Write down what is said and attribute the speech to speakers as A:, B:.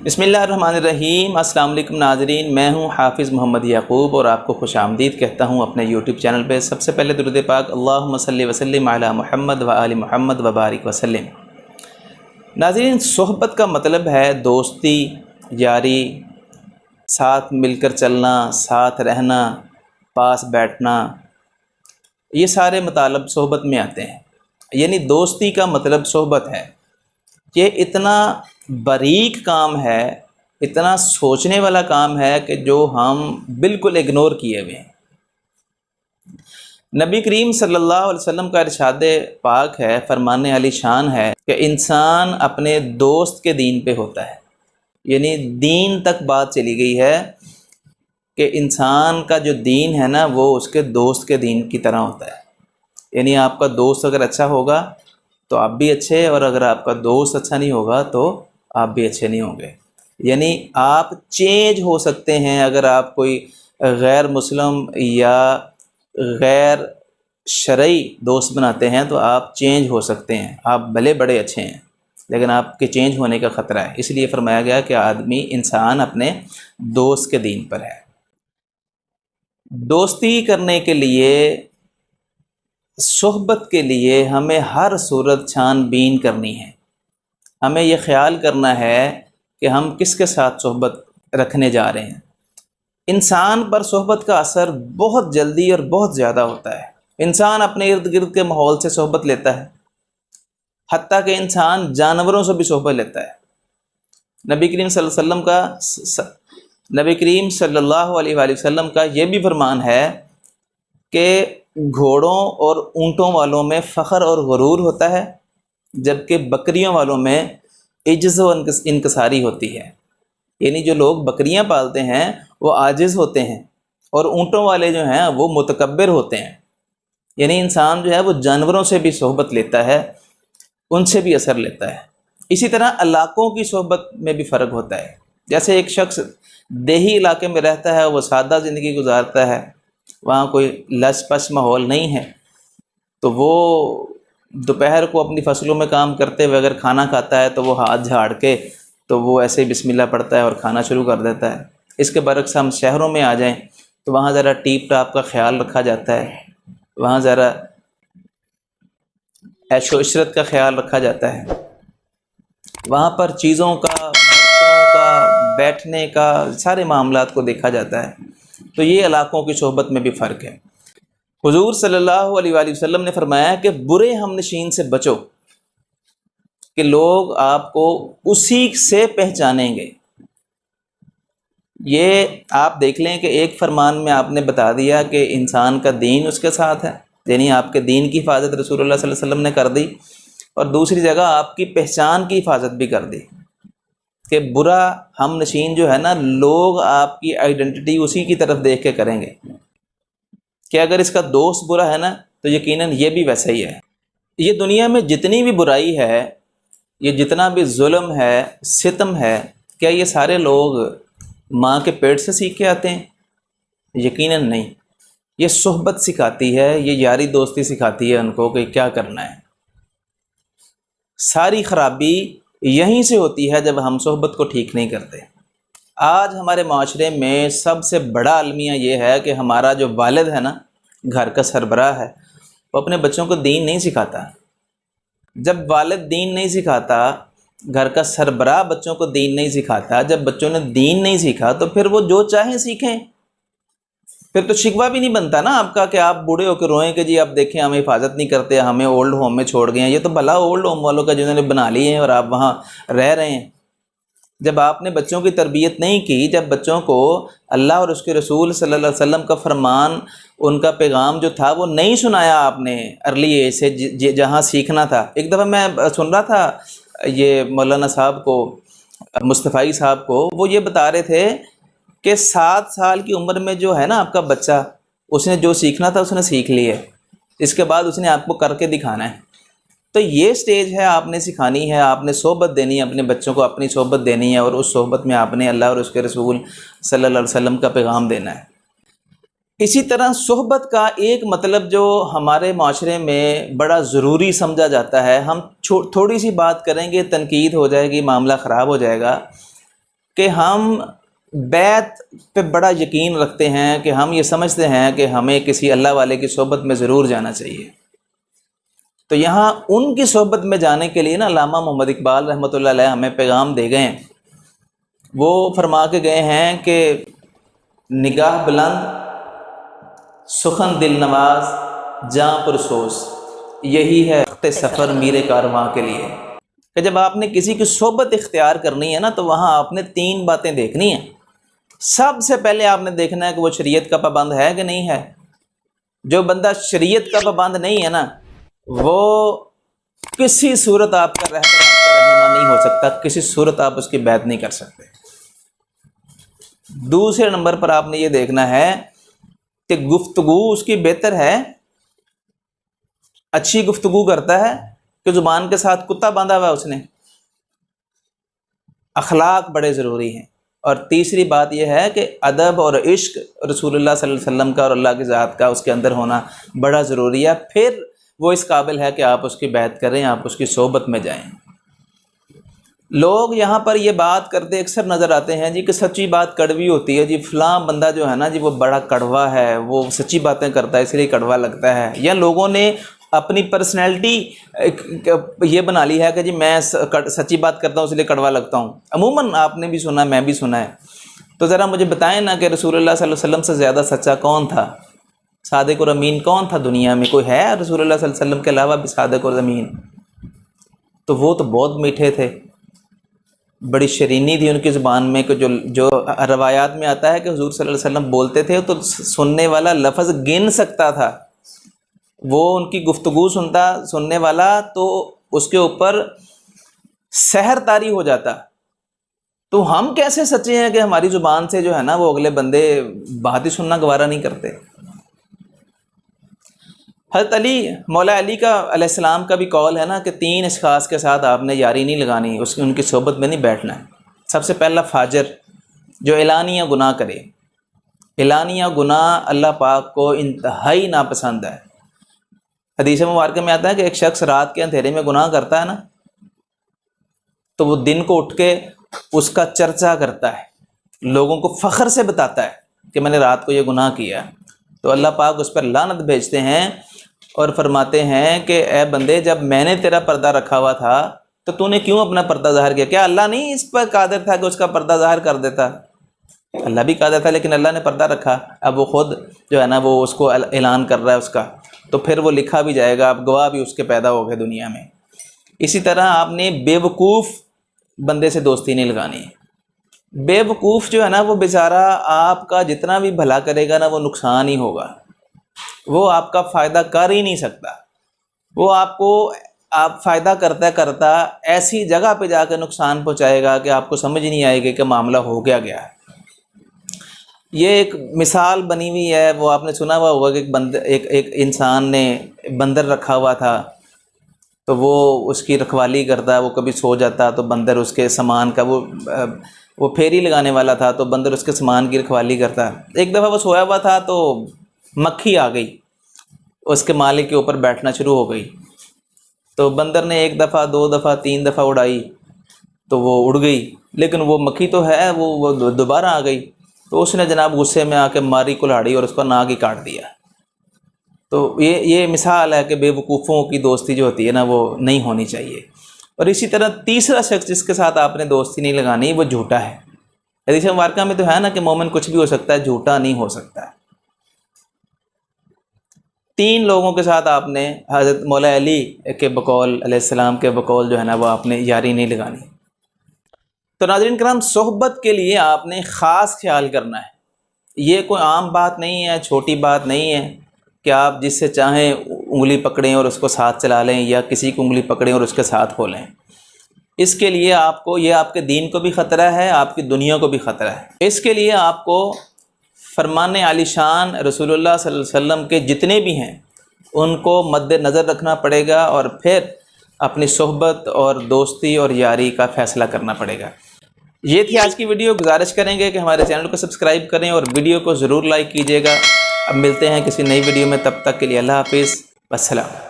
A: بسم اللہ الرحمن الرحیم۔ السلام علیکم ناظرین، میں ہوں حافظ محمد یعقوب اور آپ کو خوش آمدید کہتا ہوں اپنے یوٹیوب چینل پہ۔ سب سے پہلے درود پاک اللہم صلی وسلم علی محمد و آل محمد وبارک وسلم۔ ناظرین، صحبت کا مطلب ہے دوستی، یاری، ساتھ مل کر چلنا، ساتھ رہنا، پاس بیٹھنا، یہ سارے مطالب صحبت میں آتے ہیں۔ یعنی دوستی کا مطلب صحبت ہے۔ یہ اتنا باریک کام ہے، اتنا سوچنے والا کام ہے کہ جو ہم بالکل اگنور کیے ہوئے ہیں۔ نبی کریم صلی اللہ علیہ وسلم کا ارشاد پاک ہے، فرمان علی شان ہے کہ انسان اپنے دوست کے دین پہ ہوتا ہے۔ یعنی دین تک بات چلی گئی ہے کہ انسان کا جو دین ہے نا، وہ اس کے دوست کے دین کی طرح ہوتا ہے۔ یعنی آپ کا دوست اگر اچھا ہوگا تو آپ بھی اچھے، اور اگر آپ کا دوست اچھا نہیں ہوگا تو آپ بھی اچھے نہیں ہوں گے۔ یعنی آپ چینج ہو سکتے ہیں، اگر آپ کوئی غیر مسلم یا غیر شرعی دوست بناتے ہیں تو آپ چینج ہو سکتے ہیں، آپ بھلے بڑے اچھے ہیں لیکن آپ کے چینج ہونے کا خطرہ ہے۔ اس لیے فرمایا گیا کہ انسان اپنے دوست کے دین پر ہے۔ دوستی کرنے کے لیے، صحبت کے لیے ہمیں ہر صورت چھان بین کرنی ہے۔ ہمیں یہ خیال کرنا ہے کہ ہم کس کے ساتھ صحبت رکھنے جا رہے ہیں۔ انسان پر صحبت کا اثر بہت جلدی اور بہت زیادہ ہوتا ہے۔ انسان اپنے ارد گرد کے ماحول سے صحبت لیتا ہے، حتیٰ کہ انسان جانوروں سے بھی صحبت لیتا ہے۔ نبی کریم صلی اللہ علیہ وآلہ وسلم کا یہ بھی فرمان ہے کہ گھوڑوں اور اونٹوں والوں میں فخر اور غرور ہوتا ہے، جبکہ بکریوں والوں میں عجز و انکساری ہوتی ہے۔ یعنی جو لوگ بکریاں پالتے ہیں وہ عاجز ہوتے ہیں، اور اونٹوں والے جو ہیں وہ متکبر ہوتے ہیں۔ یعنی انسان جو ہے وہ جانوروں سے بھی صحبت لیتا ہے، ان سے بھی اثر لیتا ہے۔ اسی طرح علاقوں کی صحبت میں بھی فرق ہوتا ہے۔ جیسے ایک شخص دیہی علاقے میں رہتا ہے، وہ سادہ زندگی گزارتا ہے، وہاں کوئی لس پس ماحول نہیں ہے، تو وہ دوپہر کو اپنی فصلوں میں کام کرتے ہوئے اگر کھانا کھاتا ہے تو وہ ہاتھ جھاڑ کے تو وہ ایسے بسم اللہ پڑھتا ہے اور کھانا شروع کر دیتا ہے۔ اس کے برعکس ہم شہروں میں آ جائیں تو وہاں ذرا ٹیپ ٹاپ کا خیال رکھا جاتا ہے، وہاں ذرا عیش و عشرت کا خیال رکھا جاتا ہے، وہاں پر چیزوں کا، برتنوں کا، بیٹھنے کا، سارے معاملات کو دیکھا جاتا ہے۔ تو یہ علاقوں کی صحبت میں بھی فرق ہے۔ حضور صلی اللہ علیہ وآلہ وسلم نے فرمایا کہ برے ہم نشین سے بچو، کہ لوگ آپ کو اسی سے پہچانیں گے۔ یہ آپ دیکھ لیں کہ ایک فرمان میں آپ نے بتا دیا کہ انسان کا دین اس کے ساتھ ہے، یعنی آپ کے دین کی حفاظت رسول اللہ صلی اللہ علیہ وسلم نے کر دی، اور دوسری جگہ آپ کی پہچان کی حفاظت بھی کر دی کہ برا ہم نشین جو ہے نا، لوگ آپ کی آئیڈینٹی اسی کی طرف دیکھ کے کریں گے کہ اگر اس کا دوست برا ہے نا تو یقیناً یہ بھی ویسا ہی ہے۔ یہ دنیا میں جتنی بھی برائی ہے، یہ جتنا بھی ظلم ہے، ستم ہے، کیا یہ سارے لوگ ماں کے پیٹ سے سیکھ کے آتے ہیں؟ یقیناً نہیں۔ یہ صحبت سکھاتی ہے، یہ یاری دوستی سکھاتی ہے ان کو کہ کیا کرنا ہے۔ ساری خرابی یہیں سے ہوتی ہے جب ہم صحبت کو ٹھیک نہیں کرتے۔ آج ہمارے معاشرے میں سب سے بڑا المیہ یہ ہے کہ ہمارا جو والد ہے نا، گھر کا سربراہ ہے، وہ اپنے بچوں کو دین نہیں سکھاتا۔ جب والد دین نہیں سکھاتا، گھر کا سربراہ بچوں کو دین نہیں سکھاتا، جب بچوں نے دین نہیں سیکھا تو پھر وہ جو چاہیں سیکھیں۔ پھر تو شکوہ بھی نہیں بنتا نا آپ کا کہ آپ بوڑھے ہو کے روئیں کہ جی آپ دیکھیں ہمیں حفاظت نہیں کرتے، ہمیں اولڈ ہوم میں چھوڑ گئے ہیں۔ یہ تو بھلا اولڈ ہوم والوں کا جنہوں نے بنا لیے ہیں اور آپ وہاں رہ رہے ہیں۔ جب آپ نے بچوں کی تربیت نہیں کی، جب بچوں کو اللہ اور اس کے رسول صلی اللہ علیہ وسلم کا فرمان، ان کا پیغام جو تھا وہ نہیں سنایا آپ نے ارلی ایج سے، جہاں سیکھنا تھا۔ ایک دفعہ میں سن رہا تھا یہ مولانا صاحب کو، مصطفی صاحب کو، وہ یہ بتا رہے تھے کہ 7 سال کی عمر میں جو ہے نا آپ کا بچہ، اس نے جو سیکھنا تھا اس نے سیکھ لیا ہے، اس کے بعد اس نے آپ کو کر کے دکھانا ہے۔ تو یہ سٹیج ہے، آپ نے سکھانی ہے، آپ نے صحبت دینی ہے، اپنے بچوں کو اپنی صحبت دینی ہے، اور اس صحبت میں آپ نے اللہ اور اس کے رسول صلی اللہ علیہ وسلم کا پیغام دینا ہے۔ اسی طرح صحبت کا ایک مطلب جو ہمارے معاشرے میں بڑا ضروری سمجھا جاتا ہے، ہم تھوڑی سی بات کریں گے تنقید ہو جائے گی، معاملہ خراب ہو جائے گا، کہ ہم بیعت پہ بڑا یقین رکھتے ہیں کہ ہم یہ سمجھتے ہیں کہ ہمیں کسی اللہ والے کی صحبت میں ضرور جانا چاہیے. تو یہاں ان کی صحبت میں جانے کے لیے نا علامہ محمد اقبال رحمۃ اللہ علیہ ہمیں پیغام دے گئے ہیں. وہ فرما کے گئے ہیں کہ نگاہ بلند سخن دل نواز جاں پرسوز، یہی ہے وقت سفر میرے کارواں کے لیے. کہ جب آپ نے کسی کی صحبت اختیار کرنی ہے نا تو وہاں آپ نے 3 باتیں دیکھنی ہیں. سب سے پہلے آپ نے دیکھنا ہے کہ وہ شریعت کا پابند ہے کہ نہیں ہے. جو بندہ شریعت کا پابند نہیں ہے نا وہ کسی صورت آپ کا رہنما نہیں ہو سکتا، کسی صورت آپ اس کی بیعت نہیں کر سکتے. دوسرے نمبر پر آپ نے یہ دیکھنا ہے کہ گفتگو اس کی بہتر ہے، اچھی گفتگو کرتا ہے کہ زبان کے ساتھ کتا باندھا ہوا ہے اس نے. اخلاق بڑے ضروری ہیں. اور تیسری بات یہ ہے کہ ادب اور عشق رسول اللہ صلی اللہ علیہ وسلم کا اور اللہ کی ذات کا اس کے اندر ہونا بڑا ضروری ہے. پھر وہ اس قابل ہے کہ آپ اس کی بیعت کریں، آپ اس کی صحبت میں جائیں. لوگ یہاں پر یہ بات کرتے اکثر نظر آتے ہیں جی کہ سچی بات کڑوی ہوتی ہے، جی فلاں بندہ جو ہے نا جی وہ بڑا کڑوا ہے، وہ سچی باتیں کرتا ہے اس لیے کڑوا لگتا ہے. یا لوگوں نے اپنی پرسنالٹی یہ بنا لی ہے کہ جی میں سچی بات کرتا ہوں اس لیے کڑوا لگتا ہوں. عموماً آپ نے بھی سنا، میں بھی سنا ہے. تو ذرا مجھے بتائیں نا کہ رسول اللہ صلی اللہ علیہ وسلم سے زیادہ سچا کون تھا؟ صادق اور امین کون تھا دنیا میں؟ کوئی ہے رسول اللہ صلی اللہ علیہ وسلم کے علاوہ بھی صادق اور امین؟ تو وہ تو بہت میٹھے تھے، بڑی شرینی تھی ان کی زبان میں. کہ جو روایات میں آتا ہے کہ حضور صلی اللہ علیہ وسلم بولتے تھے تو سننے والا لفظ گن سکتا تھا. وہ ان کی گفتگو سننے والا تو اس کے اوپر سحر طاری ہو جاتا. تو ہم کیسے سچے ہیں کہ ہماری زبان سے جو ہے نا وہ اگلے بندے بات ہی سننا گوارا نہیں کرتے. حضرت علی، مولا علی کا علیہ السلام کا بھی قول ہے نا کہ 3 اشخاص کے ساتھ آپ نے یاری نہیں لگانی، ان کی صحبت میں نہیں بیٹھنا ہے. سب سے پہلا فاجر، جو اعلانیہ گناہ کرے. اعلانیہ گناہ اللہ پاک کو انتہائی ناپسند ہے. حدیث مبارکہ میں آتا ہے کہ ایک شخص رات کے اندھیرے میں گناہ کرتا ہے نا تو وہ دن کو اٹھ کے اس کا چرچا کرتا ہے، لوگوں کو فخر سے بتاتا ہے کہ میں نے رات کو یہ گناہ کیا. تو اللہ پاک اس پر لعنت بھیجتے ہیں اور فرماتے ہیں کہ اے بندے، جب میں نے تیرا پردہ رکھا ہوا تھا تو تو نے کیوں اپنا پردہ ظاہر کیا؟ کیا اللہ نہیں اس پر قادر تھا کہ اس کا پردہ ظاہر کر دیتا؟ اللہ بھی قادر تھا، لیکن اللہ نے پردہ رکھا. اب وہ خود جو ہے نا وہ اس کو اعلان کر رہا ہے اس کا، تو پھر وہ لکھا بھی جائے گا. اب گواہ بھی اس کے پیدا ہو گئے دنیا میں. اسی طرح آپ نے بے وقوف بندے سے دوستی نہیں لگانی. بے وقوف جو ہے نا وہ بیچارہ آپ کا جتنا بھی بھلا کرے گا نا وہ نقصان ہی ہوگا. وہ آپ کا فائدہ کر ہی نہیں سکتا. وہ آپ فائدہ کرتا ایسی جگہ پہ جا کے نقصان پہنچائے گا کہ آپ کو سمجھ نہیں آئے گی کہ معاملہ ہو گیا ہے. یہ ایک مثال بنی ہوئی ہے، وہ آپ نے سنا ہوا ہوگا کہ ایک انسان نے بندر رکھا ہوا تھا تو وہ اس کی رکھوالی کرتا. وہ کبھی سو جاتا تو بندر اس کے سامان کا وہ پھیری لگانے والا تھا تو بندر اس کے سامان کی رکھوالی کرتا. ایک دفعہ وہ سویا ہوا تھا تو مکھی آ گئی، اس کے مالک کے اوپر بیٹھنا شروع ہو گئی. تو بندر نے 1 دفعہ 2 دفعہ 3 دفعہ اڑائی تو وہ اڑ گئی، لیکن وہ مکھی تو ہے وہ دوبارہ آ گئی. تو اس نے جناب غصے میں آ کے ماری کلہاڑی اور اس کو ناک ہی کاٹ دیا. تو یہ مثال ہے کہ بے وقوفوں کی دوستی جو ہوتی ہے نا وہ نہیں ہونی چاہیے. اور اسی طرح تیسرا شخص جس کے ساتھ آپ نے دوستی نہیں لگانی وہ جھوٹا ہے. حدیث مبارکہ میں تو ہے نا کہ مومن کچھ بھی ہو سکتا ہے، جھوٹا نہیں ہو سکتا. 3 لوگوں کے ساتھ آپ نے حضرت مولا علی کے بقول علیہ السلام کے بقول جو ہے نا وہ آپ نے یاری نہیں لگانی. تو ناظرین کرام، صحبت کے لیے آپ نے خاص خیال کرنا ہے. یہ کوئی عام بات نہیں ہے، چھوٹی بات نہیں ہے کہ آپ جس سے چاہیں انگلی پکڑیں اور اس کو ساتھ چلا لیں، یا کسی کو انگلی پکڑیں اور اس کے ساتھ ہو لیں. اس کے لیے آپ کو یہ آپ کے دین کو بھی خطرہ ہے، آپ کی دنیا کو بھی خطرہ ہے. اس کے لیے آپ کو فرمان عالی شان رسول اللہ صلی اللہ علیہ وسلم کے جتنے بھی ہیں ان کو مد نظر رکھنا پڑے گا، اور پھر اپنی صحبت اور دوستی اور یاری کا فیصلہ کرنا پڑے گا. یہ تھی آج کی ویڈیو. گزارش کریں گے کہ ہمارے چینل کو سبسکرائب کریں اور ویڈیو کو ضرور لائک کیجیے گا. اب ملتے ہیں کسی نئی ویڈیو میں، تب تک کے لیے اللہ حافظ، والسلام.